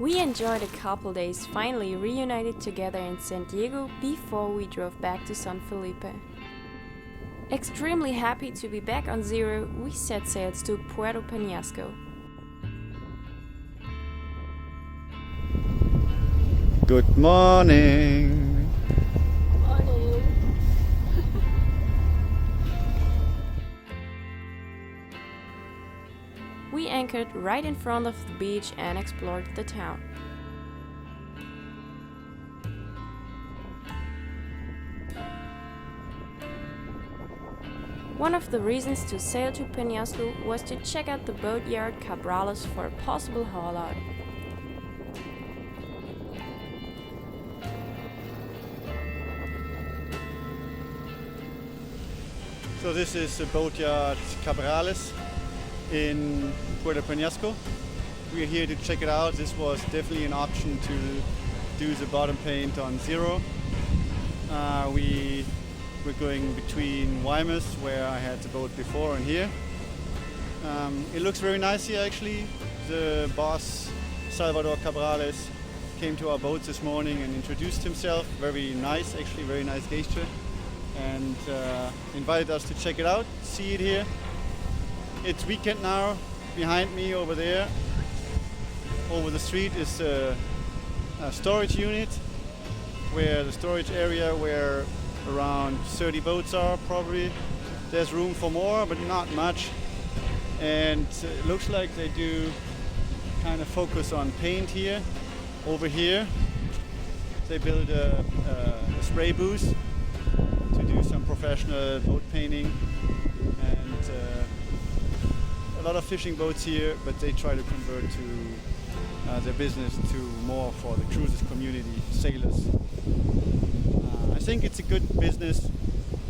We enjoyed a couple days finally reunited together in San Diego before we drove back to San Felipe. Extremely happy to be back on Zero, we set sails to Puerto Penasco. Good morning! Morning! We anchored right in front of the beach and explored the town. One of the reasons to sail to Penasco was to check out the boatyard Cabrales for a possible haul-out. So this is the boatyard Cabrales in Puerto Penasco. We are here to check it out. This was definitely an option to do the bottom paint on Zero. We're going between Guaymas, where I had the boat before, and here. It looks very nice here actually. The boss, Salvador Cabrales, came to our boat this morning and introduced himself. Very nice, actually very nice gesture. And invited us to check it out, see it here. It's weekend now. Behind me over there, over the street, is a storage unit, where the storage area where around 30 boats are probably. There's room for more, but not much. And it looks like they do kind of focus on paint here. Over here, they build a spray booth to do some professional boat painting. And a lot of fishing boats here, but they try to convert to their business to more for the cruises community, sailors. I think it's a good business,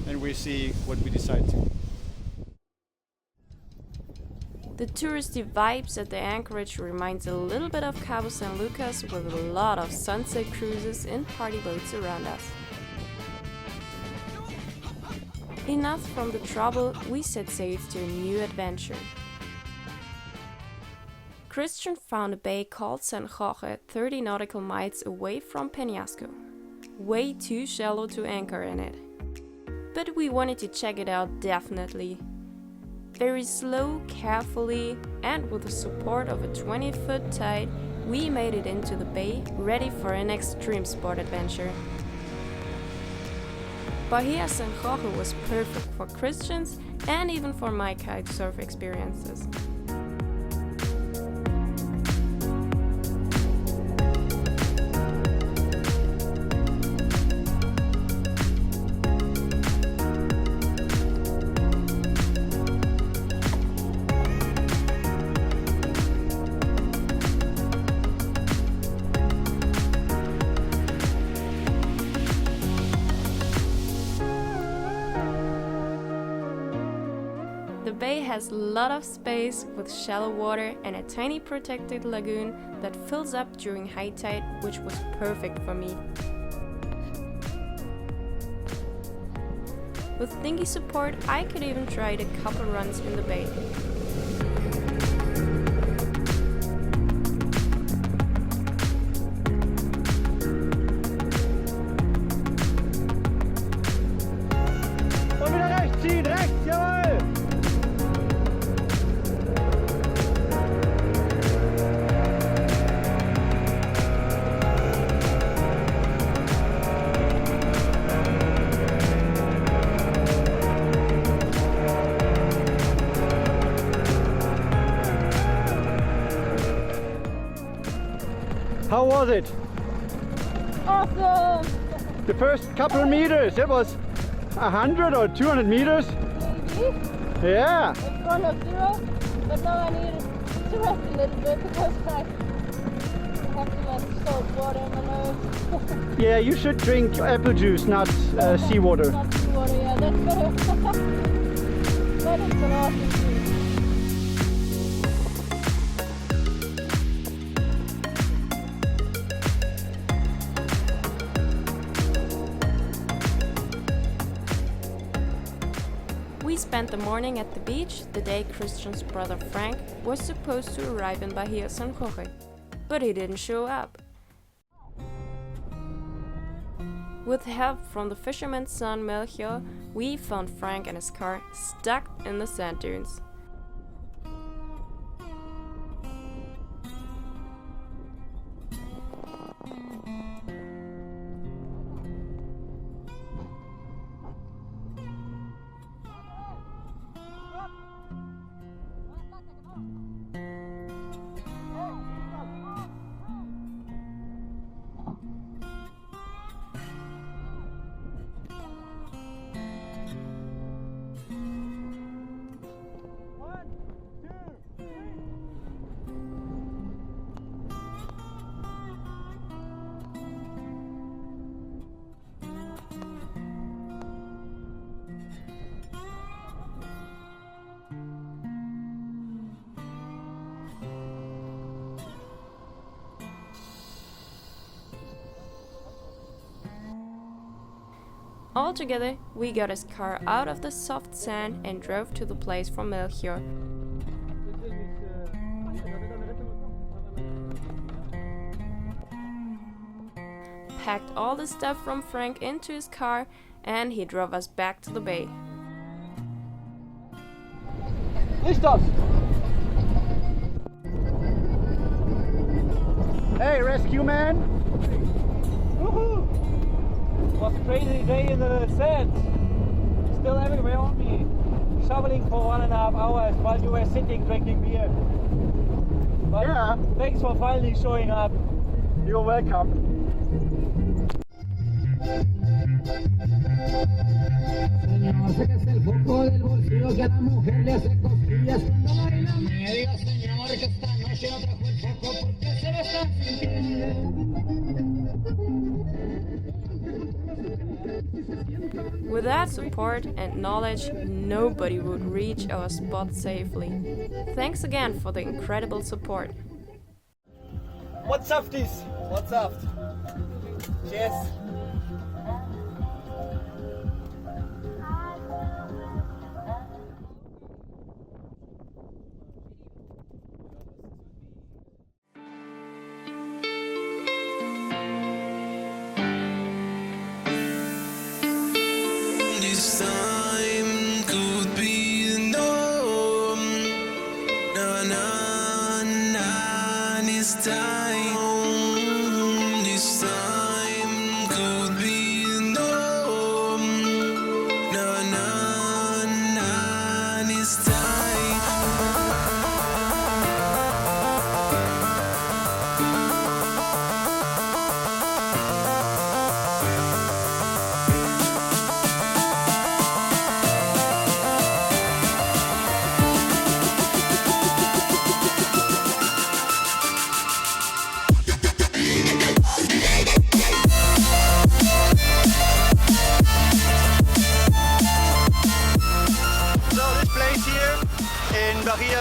and we'll see what we decide to. The touristy vibes at the anchorage reminds a little bit of Cabo San Lucas, with a lot of sunset cruises and party boats around us. Enough from the trouble, we set sails to a new adventure. Christian found a bay called San Jorge 30 nautical miles away from Penasco. Way too shallow to anchor in it. But we wanted to check it out definitely. Very slow, carefully, and with the support of a 20-foot tide, we made it into the bay, ready for an extreme sport adventure. Bahia San Jorge was perfect for Christians and even for my kitesurf experiences. The bay has a lot of space with shallow water and a tiny protected lagoon that fills up during high tide, which was perfect for me. With dinghy support, I could even try a couple runs in the bay. How was it? Awesome! The first couple of meters, it was 100 or 200 meters. Maybe? Yeah. In front of Zero, but now I need to rest a little bit because I have too much salt water in my nose. Yeah, you should drink apple juice, not seawater. Not seawater, yeah, that's better. But it's an awesome trip. We spent the morning at the beach the day Christian's brother Frank was supposed to arrive in Bahia San Jorge. but he didn't show up. With help from the fisherman's son Melchior, we found Frank and his car stuck in the sand dunes. Altogether, we got his car out of the soft sand and drove to the place for Melchior. Packed all the stuff from Frank into his car and he drove us back to the bay. Listos! Hey, rescue man! Woohoo! It was a crazy day in the sand. Still everywhere on me. Shoveling for 1.5 hours while you were sitting drinking beer. But Yeah. thanks for finally showing up. You're welcome. Señor, sáquese el foco del bolsillo que a la mujer le hace cosquillas cuando baila medio. Señor, que esta noche no trajo el foco porque se le está sintiendo. Without support and knowledge, nobody would reach our spot safely. Thanks again for the incredible support. What's up, this? What's up? Cheers. This time could be the norm. This time. This time could be the norm. This time.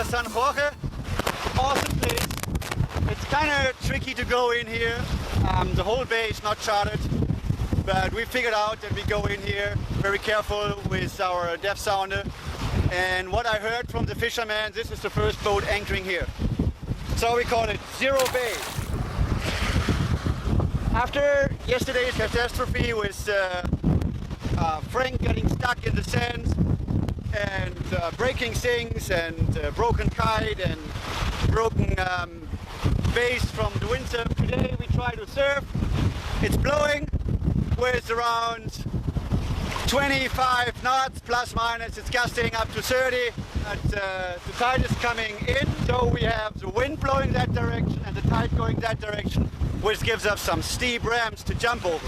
San Jorge, awesome place. It's kind of tricky to go in here. The whole bay is not charted, but we figured out that we go in here very careful with our depth sounder. And what I heard from the fishermen, this is the first boat anchoring here. So we call it Zero Bay. After yesterday's catastrophe with Frank getting stuck in the sand and breaking things and broken kite and broken base from the windsurf, today we try to surf. It's blowing with around 25 knots plus minus. It's gusting up to 30. And, the tide is coming in, so we have the wind blowing that direction and the tide going that direction, which gives us some steep ramps to jump over.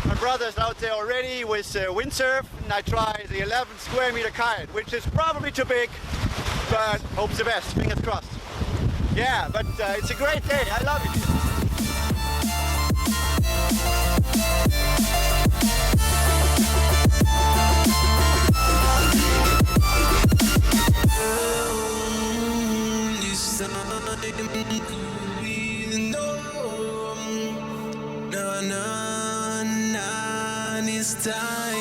My brother's out there already with windsurf, and I try the 11 square meter kite, which is probably too big, but hope the best, fingers crossed. Yeah, but it's a great day, I love it. It's time.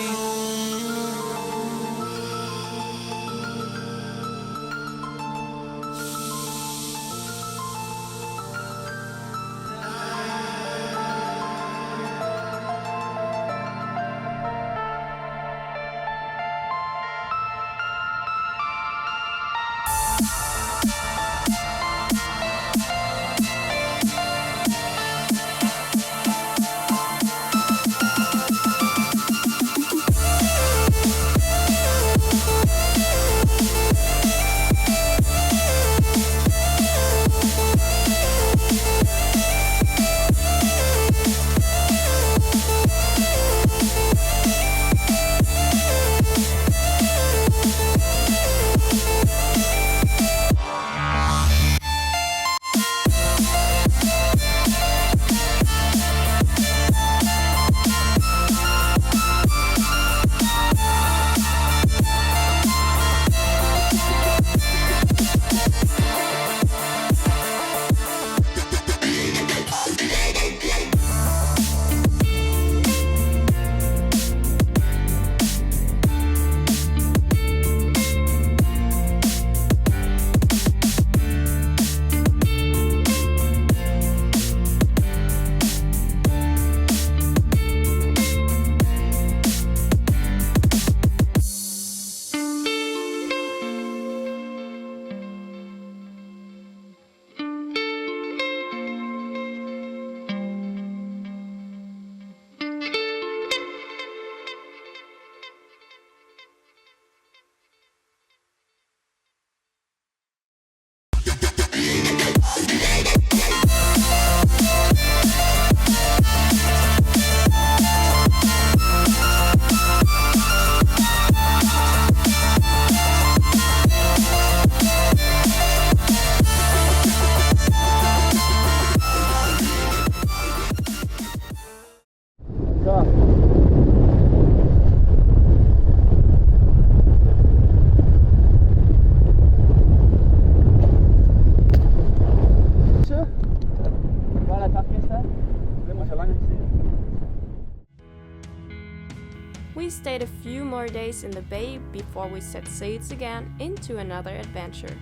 we stayed a few more days in the bay before we set sails again into another adventure.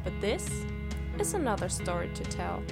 But this is another story to tell.